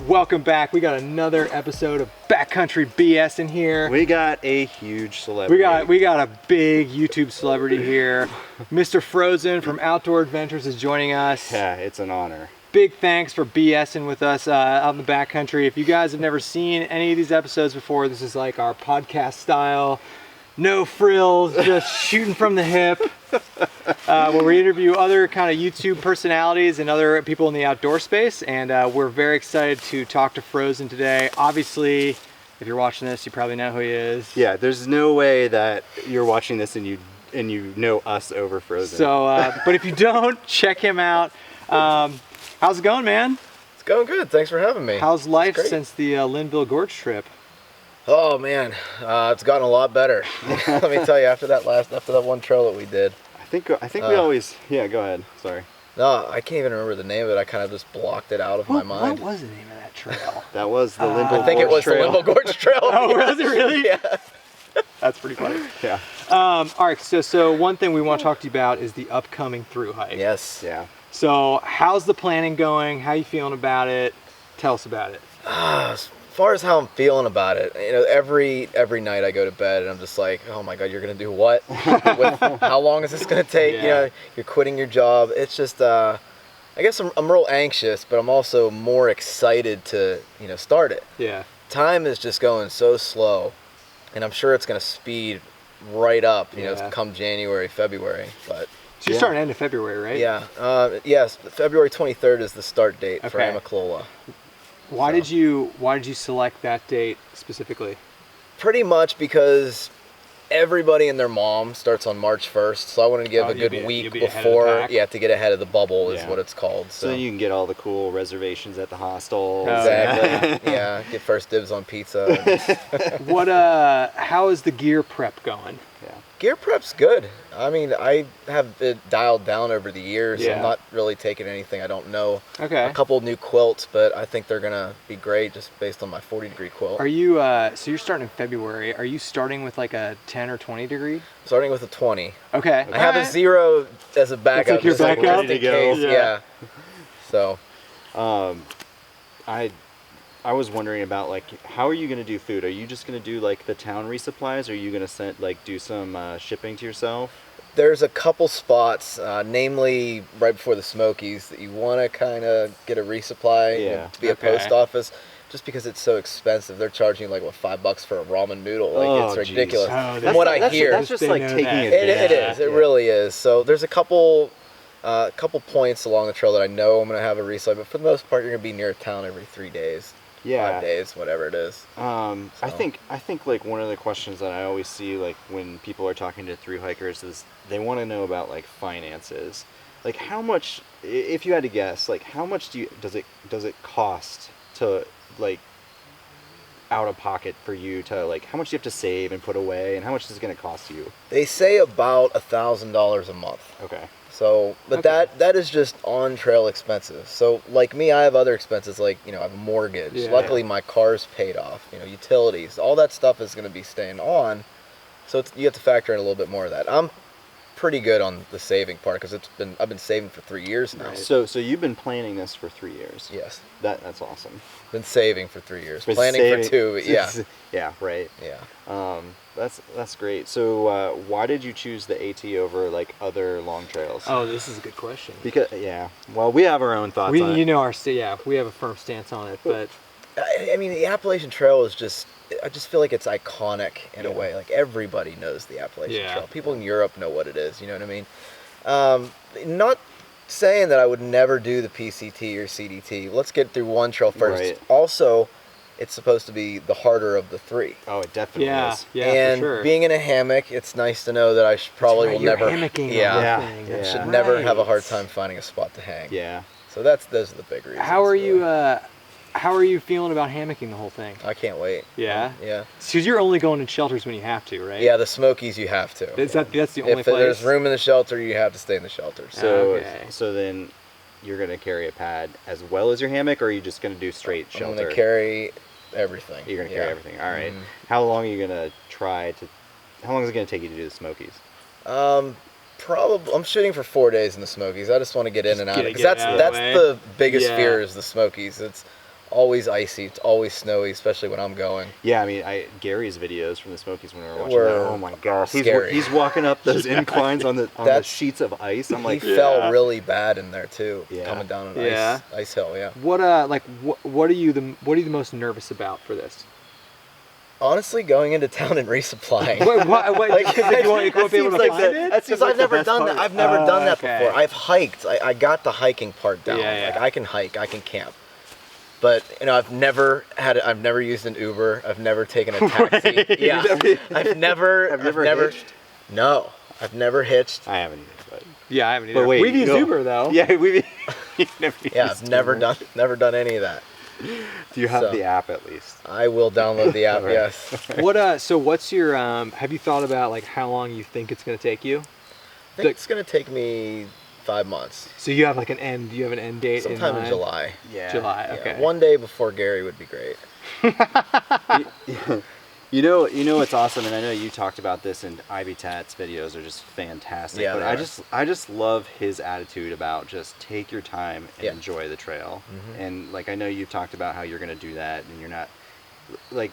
Welcome back. We got another episode of Backcountry BS in here. We got a huge celebrity. We got a big YouTube celebrity here. Mr. Frozen from Outdoor Adventures is joining us. Yeah, it's an honor. Big thanks for BSing with us out in the backcountry. If you guys have never seen any of these episodes before, this is like our podcast style. No frills, just shooting from the hip. Where we interview other kind of YouTube personalities and other people in the outdoor space. And we're very excited to talk to Frozen today. Obviously, if you're watching this, you probably know who he is. Yeah, there's no way that you're watching this and you know us over Frozen. So, but if you don't, check him out. How's it going, man? It's going good. Thanks for having me. How's life since the Linville Gorge trip? Oh man, it's gotten a lot better. Let me tell you, after that one trail that we did. I think we always. Yeah, go ahead. Sorry. No, I can't even remember the name of it. I kind of just blocked it out of my mind. What was the name of that trail? That was the Linville Gorge Trail. I think it was the Linville Gorge Trail. Oh, was it really? Yeah. That's pretty funny. Yeah. All right. So one thing we want to talk to you about is the upcoming Thru-hike. Yes. Yeah. So how's the planning going? How you feeling about it? Tell us about it. As far as how I'm feeling about it, you know, every night I go to bed and I'm just like, oh my God, you're gonna do what? How long is this gonna take? Yeah. You know, you're quitting your job. It's just, I guess I'm real anxious, but I'm also more excited to, start it. Yeah. Time is just going so slow, and I'm sure it's gonna speed right up, come January, February, but. So you're starting end of February, right? Yeah. Yes, February 23rd is the start date for Amicalola. Why did you select that date specifically? Pretty much because everybody and their mom starts on March 1st, so I wanted to give a good week before, to get ahead of the bubble is what it's called. So you can get all the cool reservations at the hostel. Exactly. Yeah, get first dibs on pizza. How is the gear prep going? Yeah. Gear prep's good. I mean, I have it dialed down over the years. Yeah. I'm not really taking anything I don't know. Okay. A couple new quilts, but I think they're gonna be great just based on my 40-degree quilt. Are you so you're starting in February? Are you starting with like a 10 or 20 degree? Starting with a 20. Okay. I have a 0 as a backup. That's like your backup? Just in case. Yeah. So. I was wondering about how are you going to do food? Are you just going to do the town resupplies? Or are you going to do some shipping to yourself? There's a couple spots, namely right before the Smokies, that you want to kind of get a resupply to be a post office, just because it's so expensive. They're charging $5 for a ramen noodle. It's ridiculous. Oh, From what I hear, that's just taking advantage. It is. It really is. So there's a couple points along the trail that I know I'm going to have a resupply, but for the most part, you're going to be near town every 3 days. 5 days, whatever it is. I think one of the questions that I always see when people are talking to thru hikers is they want to know about finances. How much, if you had to guess, how much does it cost to out of pocket for you to how much do you have to save and put away, and how much is it going to cost you? They say about $1,000 a month. Okay. So, but that is just on-trail expenses. So, like me, I have other expenses I have a mortgage. Yeah. Luckily, my car's paid off. Utilities, all that stuff is going to be staying on. So you have to factor in a little bit more of that. I'm pretty good on the saving part because I've been saving for 3 years now. Right. So you've been planning this for 3 years. Yes. That's awesome. Been saving for 3 years. Planning for 2. Yeah. Yeah. Right. Yeah. That's great. So why did you choose the AT over other long trails? Oh, this is a good question. Because well, we have our own thoughts on it. We have a firm stance on it, but I mean, the Appalachian Trail is just, I just feel like it's iconic in a way. Everybody knows the Appalachian Trail. People in Europe know what it is, you know what I mean? Not saying that I would never do the PCT or CDT. Let's get through one trail first. Right. Also, it's supposed to be the harder of the 3. Oh, it definitely is. Yeah, and for sure. Being in a hammock, it's nice to know that I probably will never. Hammocking Should never have a hard time finding a spot to hang. Yeah. So those are the big reasons. How are you feeling about hammocking the whole thing? I can't wait. Yeah? Yeah. Because you're only going in shelters when you have to, right? Yeah, the Smokies you have to. That's the only if place? there's room in the shelter, you have to stay in the shelter. So then you're going to carry a pad as well as your hammock, or are you just going to do straight shelter? I'm going to carry everything. You're going to carry everything. All right. How long are you going to how long is it going to take you to do the Smokies? Probably, I'm shooting for 4 days in the Smokies. I just want to get in and out because that's the biggest fear is the Smokies. It's always icy. It's always snowy, especially when I'm going. Yeah, I mean, Gary's videos from the Smokies when we were watching Were that. Oh my gosh, scary. he's walking up those inclines on the sheets of ice. I'm like, He fell really bad in there too, Yeah. coming down an ice hill. Yeah. What what are you the most nervous about for this? Honestly, going into town and resupplying. What, Like, because you won't be able to like find that- it? that seems Because like I've the never best done part. that. I've never done that okay. before. I've hiked. I got the hiking part down. Yeah. Like I can hike. I can camp. But I've never used an Uber. I've never taken a taxi. Yeah. I've never. Have you ever hitched? No, I've never hitched. I haven't either, but Yeah, I haven't either. But wait, We've used no. Uber though. yeah, we've Yeah, I've never done any of that. Do you have So. the app at least? I will download the app. Right. Yes. So what's your have you thought about like how long you think it's gonna take you? I think it's gonna take me 5 months. So you have like an end date Sometime in mind? July. Yeah. July, Yeah, okay. one day before Gary would be great. You know what's awesome, and I know you talked about this, and Ivy Tat's videos are just fantastic. Yeah, but they I just love his attitude about just take your time and Yeah. enjoy the trail. Mhm. And like I know you've talked about how you're gonna do that, and you're not like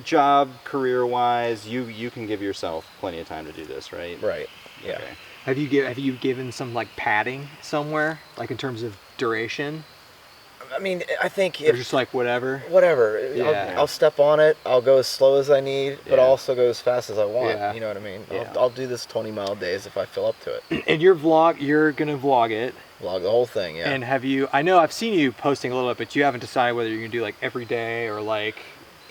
job career wise, you can give yourself plenty of time to do this, right? Right. Yeah. Okay. Have you given some like padding somewhere, like in terms of duration, I mean, I think or just like whatever? whatever. Yeah. I'll step on it. I'll go as slow as I need, but Yeah. I'll also go as fast as I want. Yeah. You know what I mean? Yeah. I'll do this 20-mile days if I fill up to it. And your vlog, you're gonna vlog it. Vlog the whole thing. Yeah. And have you? I know I've seen you posting a little bit, but you haven't decided whether you're gonna do like every day or like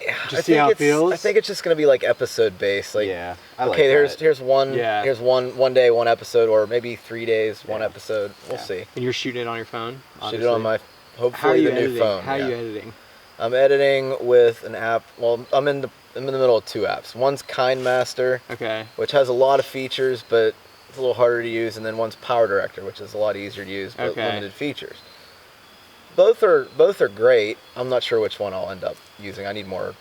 I just see how it feels. I think it's just gonna be like episode based. Like, Yeah. I like okay, that. here's one. Yeah. Here's one day, one episode, or maybe 3 days, one Yeah. episode. We'll Yeah. see. And you're shooting it on your phone. Shoot it on my How are hopefully you the editing? new phone. How are yeah. you editing? I'm editing with an app. Well, I'm in the middle of 2 apps. One's KindMaster, Okay. which has a lot of features, but it's a little harder to use, and then one's Power Director, which is a lot easier to use, but Okay. limited features. Both are great. I'm not sure which one I'll end up using. I need more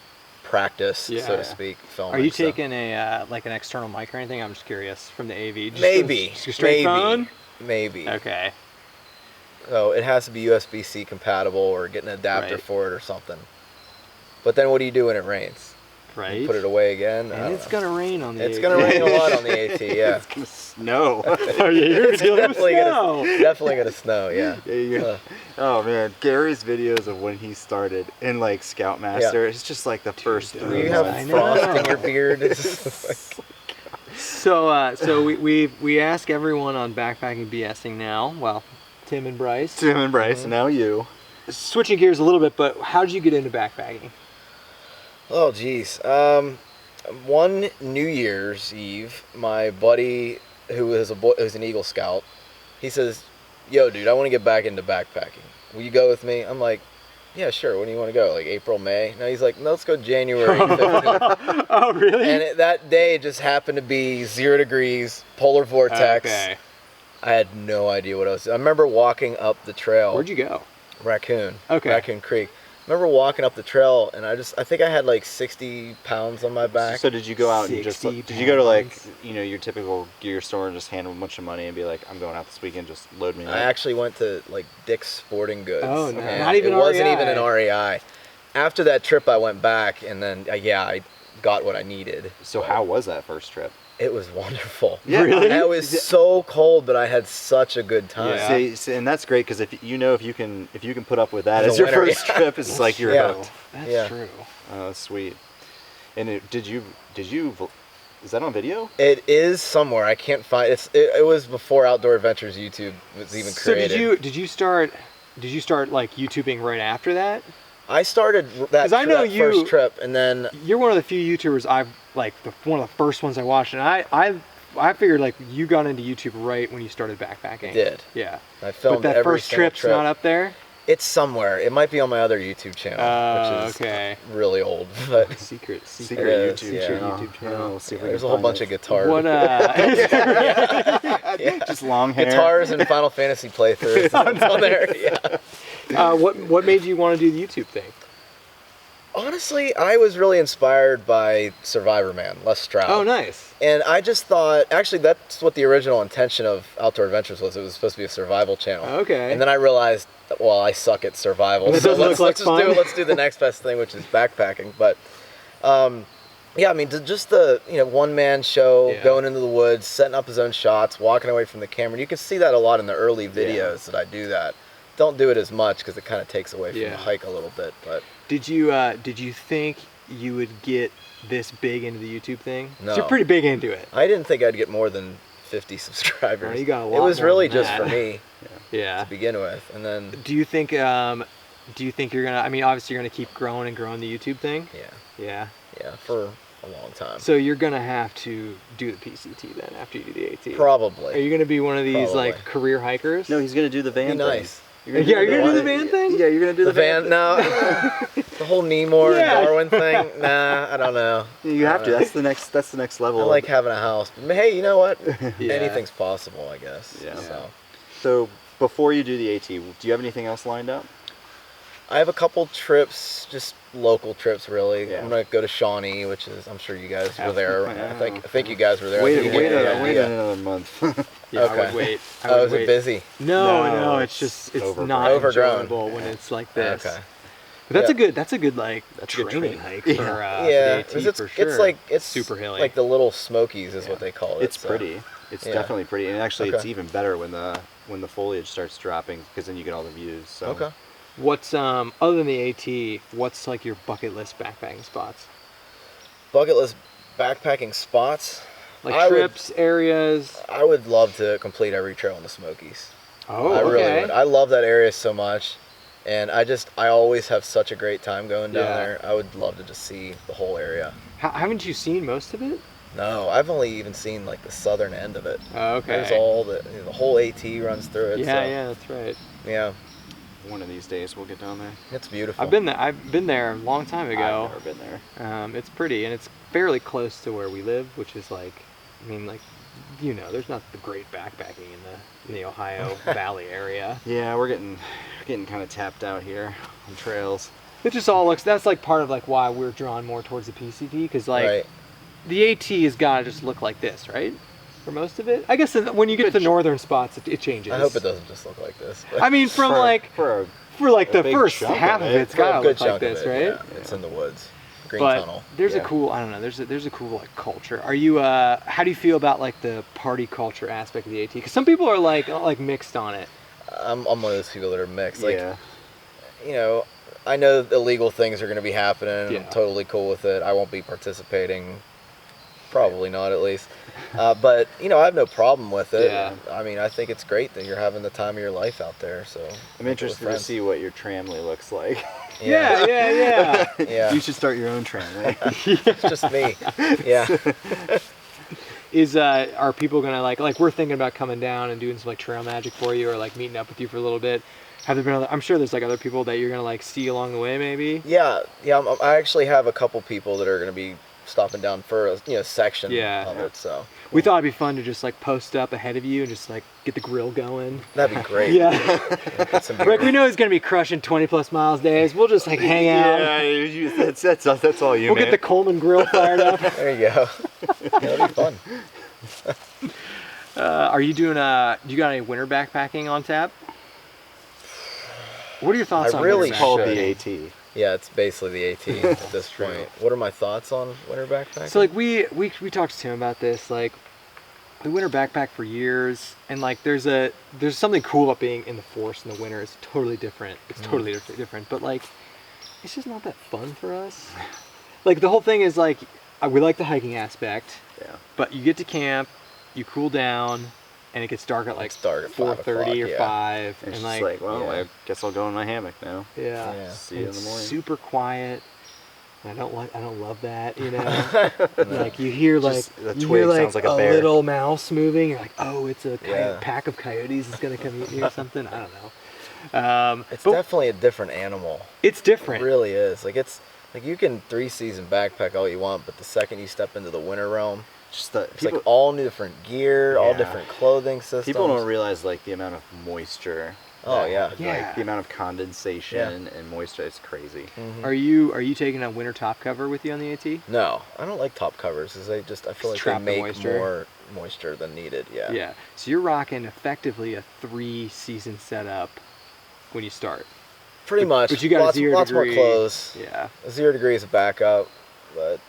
practice, so Yeah. to speak. Filming, Are you so. taking a like an external mic or anything? I'm just curious from the AV. Just Maybe. a straight maybe. phone. Maybe. Okay. So it has to be USB-C compatible, or get an adapter Right. for it or something. But then what do you do when it rains? Right. You put it away again? I And don't it's know. gonna rain on the. It's AV. gonna rain a lot on the AT, yeah. It's gonna snow. Oh yeah, you're It's dealing with definitely snow. definitely gonna snow, yeah. Yeah, you- oh man, Gary's videos of when he started in like Scoutmaster, it's just like the first dude, 3 You I have know. frost in your beard. It's just like, So we ask everyone on Backpacking BSing now. Well, Tim and Bryce. Tim and Bryce, Mm-hmm. now you. Switching gears a little bit, but how did you get into backpacking? oh geez. One New Year's Eve, my buddy who's an Eagle Scout, he says, "Yo, dude, I want to get back into backpacking. Will you go with me?" I'm like, "Yeah, sure. When do you want to go? Like April, May?" No, he's like, "No, let's go January 15th." Oh really? And that day just happened to be 0 degrees, polar vortex. Okay. I had no idea what I was. I remember walking up the trail. Where'd you go? Raccoon. Okay. Raccoon Creek. I remember walking up the trail, and I think I had like 60 pounds on my back. So did you go out and just 60 did you go to like pounds. your typical gear store and just hand them a bunch of money and be like, I'm going out this weekend, just load me up? I actually went to like Dick's Sporting Goods. Oh, no. and Not even it wasn't REI. even an REI. After that trip, I went back, and then I got what I needed. So But how was that first trip? It was wonderful. Yeah. Really? And it was so cold, but I had such a good time. Yeah. See, and that's great because if you can put up with that As a as your winner, first yeah. trip, it's like you're Yeah. hooked. That's Yeah. true. Oh, that's sweet. And did you? Is that on video? It is somewhere. I can't find it was before Outdoor Adventures YouTube was even created. So did you start like YouTubing right after that? I started that, 'Cause I know that you- first trip, and then You're one of the few YouTubers I've like one of the first ones I watched, and I figured like you got into YouTube right when you started backpacking. did. Yeah. I filmed But that every first single trip's trip. not up there. It's somewhere. It might be on my other YouTube channel, which is Okay. really old. But Secret. It is, YouTube yeah. channel. YouTube channel. We'll see if we there's a can whole find bunch it. of guitars. What Yeah. Just long hair. Guitars and Final Fantasy playthroughs. It's on there. Yeah. what made you want to do the YouTube thing? Honestly, I was really inspired by Survivor Man, Les Stroud. Oh, nice. And I just thought, actually, that's what the original intention of Outdoor Adventures was. It was supposed to be a survival channel. Okay. And then I realized, well, I suck at survival. That So doesn't look like let's just fun. let's do the next best thing, which is backpacking. But yeah, I mean, just the one-man show, Yeah. going into the woods, setting up his own shots, walking away from the camera. And you can see that a lot in the early videos that I do that. Don't do it as much because it kind of takes away from the hike a little bit. But Did you think you would get this big into the YouTube thing? 'Cause No. You're pretty big into it. I didn't think I'd get more than 50 subscribers. Oh, you got a lot it was more really than just that. for me Yeah. to begin with, and then Do you think you're gonna? I mean, obviously you're gonna keep growing and growing the YouTube thing. yeah, Yeah. for a long time. So you're gonna have to do the PCT then after you do the AT. Are Probably. you gonna be one of these Probably. like career hikers? No, he's gonna do the Be van nice. thing. Yeah, you're gonna do the van thing? Yeah, you're gonna do The the van, no. The whole Nemor Yeah. and Darwin thing, nah, I don't know. You have to. That's the next level. I like having a house, but hey, you know what? Yeah. Anything's possible, I guess. Yeah. So So before you do the AT, do you have anything else lined up? I have a couple trips, just local trips, really. Yeah. I'm gonna go to Shawnee, which is, I'm sure you guys were there. Yeah. I think you guys were there. I Wait, think you wait, gave me the wait idea. another month. Yeah, I Okay. would wait. I Oh, would is wait. it busy? No, No, it's just it's overgrown. not Overgrown. enjoyable when it's like this. Okay. But that's Yeah. that's a good like That's a good training training. hike for Yeah, the AT 'cause for sure. it's like it's super hilly. like the Little Smokies is Yeah. what they call it. It's so. pretty. It's Yeah. definitely pretty, and actually, it's Okay. even better when the foliage starts dropping, because then you get all the views. So. Okay. What's other than the AT, what's like your bucket list backpacking spots? Bucket list backpacking spots. Like I would- trips, areas. I would love to complete every trail in the Smokies. Oh, I really okay. would. I love that area so much, and I always have such a great time going down Yeah. there. I would love to just see the whole area. Haven't you seen most of it? No, I've only even seen like the southern end of it. Oh, okay. There's all the whole AT runs through it. Yeah, so, yeah, that's right. yeah. One of these days, we'll get down there. It's beautiful. I've been there a long time ago. I've never been there. It's pretty, and it's fairly close to where we live, which is like, I mean, like, there's not the great backpacking in the Ohio Valley area. Yeah, we're getting kind of tapped out here on trails. It just all looks. That's like part of like why we're drawn more towards the PCT, because like Right. the AT has got to just look like this, right? For most of it, I guess when you get to the northern spots, it changes. I hope it doesn't just look like this. But I mean, from for like the big first chunk half of of it. it's for a got to good look like chunk of this, it, right? yeah. It's in the woods. Green But tunnel. there's a Yeah. cool, I don't know, there's a cool like culture. Are you how do you feel about like the party culture aspect of the AT? Because some people are like mixed on it. I'm one of those people that are mixed. Like, yeah. I know illegal things are going to be happening. Yeah. I'm totally cool with it. I won't be participating. Probably not, at least. But, I have no problem with it. Yeah. I mean, I think it's great that you're having the time of your life out there. So I'm interested to see what your tramley looks like. Yeah, yeah. Yeah. You should start your own tramway. It's just me. Yeah. Are people gonna like we're thinking about coming down and doing some like trail magic for you, or like meeting up with you for a little bit? Have there been I'm sure there's like other people that you're gonna like see along the way, maybe? Yeah. I actually have a couple people that are going to be stopping down for a section Yeah. of it. So We thought it'd be fun to just like post up ahead of you and just like get the grill going. that'd be great. Yeah. Get some Rick, we beer. know he's gonna be crushing 20+ miles days. We'll just like hang out. Yeah, that's all you. We'll get the Coleman grill fired up. There you go. That'd be fun. Are you doing you got any winter backpacking on tap? What are your thoughts I on really winter called backpacking? the AT. Yeah, it's basically the AT at this point. What are my thoughts on winter backpacking? So like we talked to Tim about this. Like we winter backpack for years, and like there's something cool about being in the forest in the winter. It's totally different. It's totally different. But like it's just not that fun for us. Like the whole thing is like we like the hiking aspect. Yeah. But you get to camp, you cool down, and it gets dark at like It's dark at 4:30 or 5 o'clock, yeah. 5, It's and just like, like, well, yeah. I guess I'll go in my hammock now. yeah, Yeah. See you in it's the morning. super quiet. And I don't love that, Like you hear like Just the you twig hear like sounds like a a bear. little mouse moving. You're like, oh, it's a Yeah. pack of coyotes is gonna come eat me or something. I don't know. It's but definitely a different animal. it's different. It really is. Like it's like you can 3-season backpack all you want, but the second you step into the winter realm, Just the it's like all new different gear, all Yeah. different clothing systems. people don't realize like the amount of moisture Oh, yeah. Yeah. Like the amount of condensation and moisture is crazy. Mhm. Are you taking a winter top cover with you on the AT? No, I don't like top covers because I feel like they Trap the make moisture. more moisture than needed. Yeah. Yeah. So you're rocking effectively a 3-season setup when you start. Pretty much. But you got lots, a 0 lots degree. more clothes. Yeah. 0 degree is a backup, but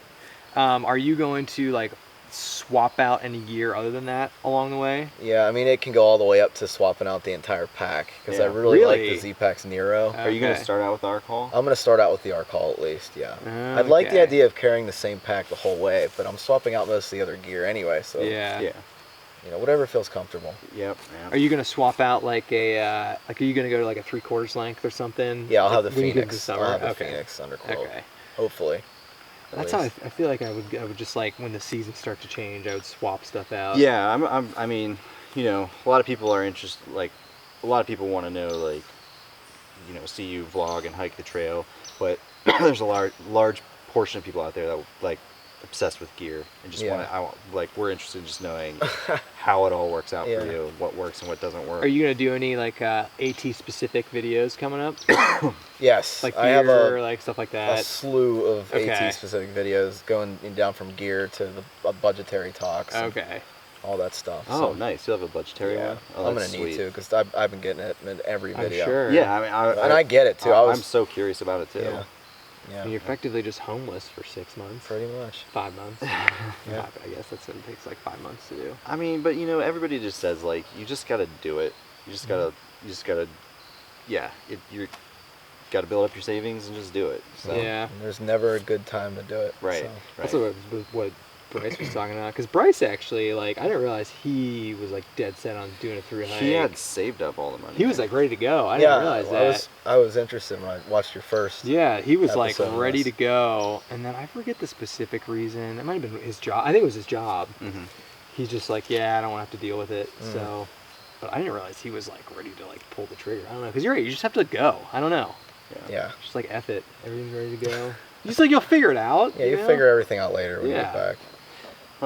Are you going to like swap out any gear other than that along the way? yeah, I mean it can go all the way up to swapping out the entire pack because I Yeah. really like Really? the Z-Pax Nero. Are you going Okay. to start out with Arcall? I'm gonna start out with the Arcall at least. Yeah. I like the Okay. idea of carrying the same pack the whole way, but I'm swapping out most of the other gear anyway. So Yeah. Yeah. whatever feels comfortable. Yep. Are you gonna swap out like a like? Are you gonna go to like a 3/4 length or something? Yeah, I'll have the when you get into Phoenix. summer? I'll have the Okay. Phoenix underquilt. Okay. Hopefully. at That's how least. I feel like I would just like when the seasons start to change, I would swap stuff out. Yeah, I mean, a lot of people are interested. Like, a lot of people want to know, like, see you vlog and hike the trail, but there's a large portion of people out there that like obsessed with gear and just Yeah. we're interested in just knowing how it all works out Yeah. for you, what works and what doesn't work. Are you gonna do any like AT specific videos coming up? Yes, Like I have gear, like stuff like a that. slew of Okay. AT specific videos going down from gear to the budgetary talks. and Okay. all that stuff. Oh, so, nice! You'll have a budgetary yeah, one. Oh, I'm gonna that's need sweet. to because I've been getting it in every I'm video. sure. Yeah, I mean, And I get it too. I'm so curious about it too. Yeah. Yeah. And you're effectively just homeless for 6 months, Pretty much. 5 months. Yeah. I guess that's what it takes, like 5 months to do. I mean, but everybody just says like you just gotta do it. You just gotta, yeah. You're gotta build up your savings and just do it. So. Yeah. And there's never a good time to do it. Right. so. That's what Bryce was talking about. Because Bryce actually, like, I didn't realize he was like dead set on doing a Thru-hike. He had saved up all the money. He was like ready to go. I Yeah, didn't realize well, that. I was interested when I watched your first. Yeah, he was like episode of ready this. to go, and then I forget the specific reason. It might have been his job. I think it was his job. Hmm. He's just like, yeah, I don't want to have to deal with it. Mm. So, but I didn't realize he was like ready to like pull the trigger. I don't know, because you're right. You just have to go. I don't know. Yeah. Just like F it. Everything's ready to go. Just like you'll figure it out. Yeah, you know? figure everything out later when you Yeah. get back.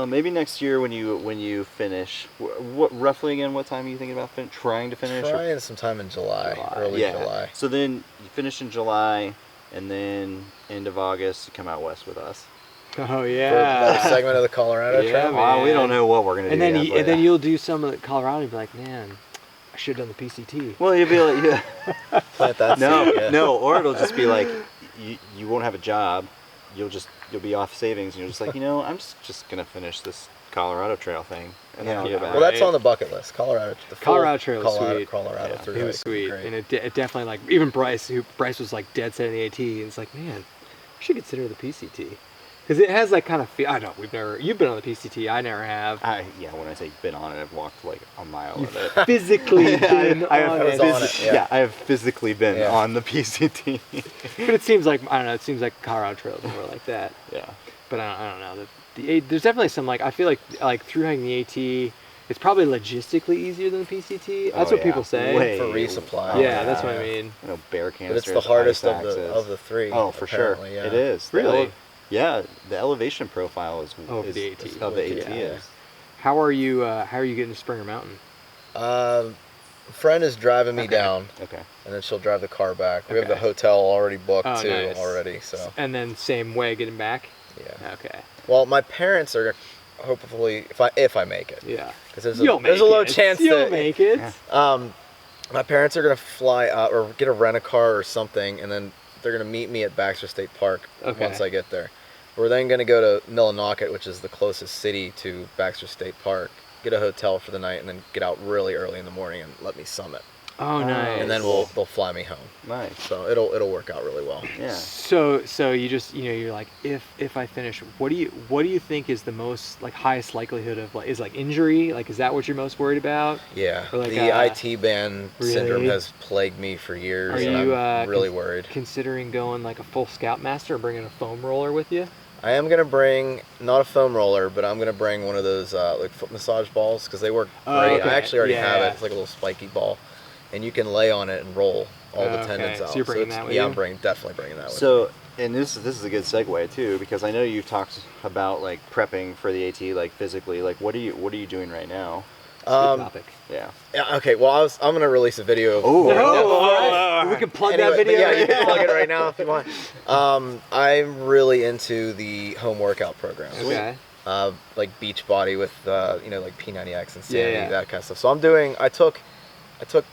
Maybe next year when you finish, what roughly again? What time are you thinking about trying to finish? or- Trying sometime in July, early yeah. July. So then you finish in July, and then end of August you come out west with us. Oh For another yeah. segment of the Colorado Yeah, Trail. man. We don't know what we're gonna And do. then yet, you, but- and then you'll do some of the Colorado and be like, man, I should have done the PCT. Well, you'll be like, yeah. Plant that no, seed, yeah. no, or it'll just be like, you won't have a job, you'll be off savings, and you're just like, I'm just gonna finish this Colorado Trail thing, and then I'll Yeah, get back. Well, that's Right. on the bucket list. Colorado. The full Colorado Trail was Colorado, sweet. Colorado Yeah, through It was sweet, Great. and it definitely like even Bryce was like dead set in the AT, and it's like, man, we should consider the PCT because it has like kind of I know you've been on the PCT, I never have. When I say been on it, I've walked like a mile You've of it. physically been I have on was it, on it, yeah. I have physically been Yeah. on the PCT. but it seems like I don't know. It seems like Colorado Trail is more like that. Yeah. But I don't know. There's definitely some like I feel like through hiking the AT, it's probably logistically easier than the PCT. That's Oh, what people yeah. say. Way. For resupply. Yeah, that's what I mean. Bear But canisters. it's the hardest ice of the axes. three. Oh, for sure. apparently, yeah. It is. Really? Yeah, the elevation profile is Of the AT. of the AT Yeah. is. How are you getting to Springer Mountain? A friend is driving me Okay. down, Okay. and then she'll drive the car back. We have the Okay. hotel already booked Oh, too nice. already. So And then same way getting back. yeah. Okay. Well, my parents are hopefully if I make it, Yeah. because there's You'll a low make it. chance You'll that make it. Yeah. My parents are gonna fly out or get a rent-a-car or something, and then they're gonna meet me at Baxter State Park Okay. once I get there. We're then gonna go to Millinocket, which is the closest city to Baxter State Park, get a hotel for the night, and then get out really early in the morning and let me summit. Oh, nice. And then they'll fly me home. Nice. So it'll work out really well. Yeah. So you just you're like if I finish, what do you think is the most like highest likelihood of like is like injury? Like is that what you're most worried about? Yeah, Or like, the IT band syndrome really? has plagued me for years, Are and you I'm really worried. Considering going like a full Scoutmaster or bringing a foam roller with you? I am gonna bring not a foam roller, but I'm gonna bring one of those like foot massage balls because they work Oh, great. okay. I actually already have Yeah. it. It's like a little spiky ball, and you can lay on it and roll all the Okay, tendons so out. you're bringing it's- that with yeah, you? I'm definitely bringing that with me. So, and this is a good segue too, because I know you've talked about like prepping for the AT, like physically. Like, what are you doing right now? Good topic. Yeah. Yeah, okay, well, I'm going to release a video. Of We can plug that Anyway, video. yeah, you can plug it right now if you want. I'm really into the home workout programs. Okay. Like Beachbody with like P90X, Insanity, Yeah. that kind of stuff. So I took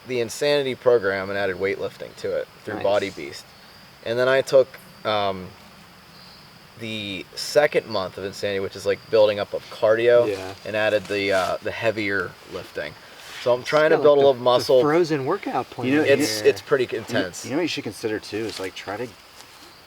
the Insanity program and added weightlifting to it through Nice. Body Beast, and then I took the second month of Insanity, which is like building up of cardio, Yeah. and added the heavier lifting. So I'm trying to Got, build like, a little muscle. The frozen workout plan. You know, It's pretty intense. You know what you should consider too is like try to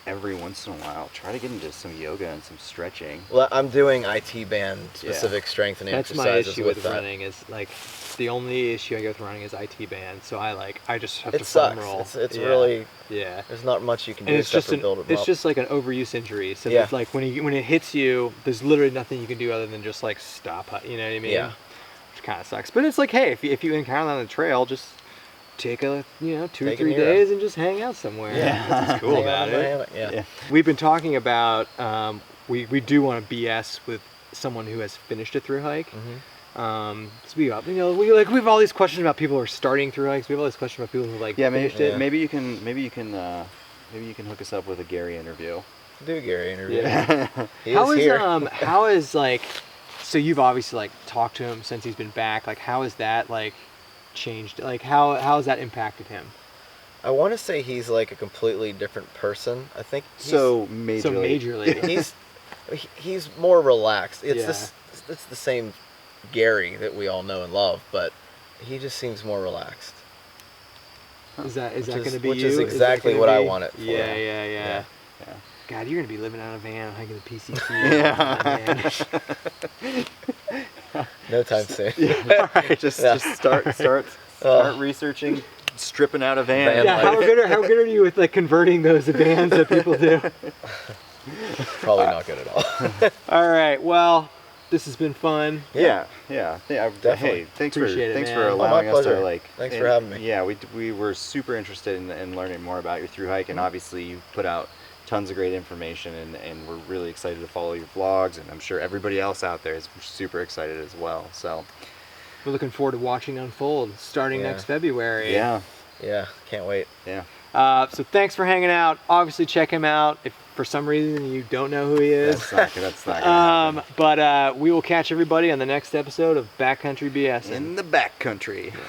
every once in a while try to get into some yoga and some stretching. Well, I'm doing IT band specific strengthening That's my exercises issue with with that. running. Is like the only issue I get with running is IT band. So I just have It to sucks. foam roll. It's Yeah. really Yeah. there's not much you can do And it's except just for build them it's up. just like an overuse injury. So Yeah. it's like when it hits you, there's literally nothing you can do other than just like stop. You know what I mean? Yeah. Which kind of sucks. But it's like, hey, if you encounter that on the trail, just take 2 or Take a 3 Nero. days and just hang out somewhere. Yeah. That's what's cool Hang about on, it. Yeah. We've been talking about we do want to BS with someone who has finished a through hike. Mm-hmm. So we have all these questions about people who are starting through hikes. We have all these questions about people who finished it. Maybe you can hook us up with a Gary interview. Do a Gary interview. Yeah. He is here. How is like, so you've obviously like talked to him since he's been back. Like, how has that like changed? Like, how has that impacted him? I want to say he's like a completely different person. I think So majorly. he's more relaxed. It's Yeah. it's the same Gary that we all know and love, but he just seems more relaxed. Is that Which going is- to be which you? is that exactly gonna what I be- want it for. Yeah. Yeah. God, you're going to be living out of a van, hiking the PCT. Yeah. No time soon. Just start researching, stripping out a van. Van Yeah, life. how good are you with like converting those vans that people do? Probably not good at all. All right, well, this has been fun. Yeah. Definitely. Hey, thanks Appreciate it, for man. Oh, my allowing us to pleasure. like. Thanks for having me. Yeah, we were super interested in learning more about your through hike, and obviously you put out tons of great information, and we're really excited to follow your vlogs, and I'm sure everybody else out there is super excited as well. So We're looking forward to watching unfold starting Yeah. next February. yeah, Can't wait. yeah. So thanks for hanging out. Obviously, check him out. If for some reason you don't know who he is. That's not gonna happen. But we will catch everybody on the next episode of Backcountry BS. In the backcountry.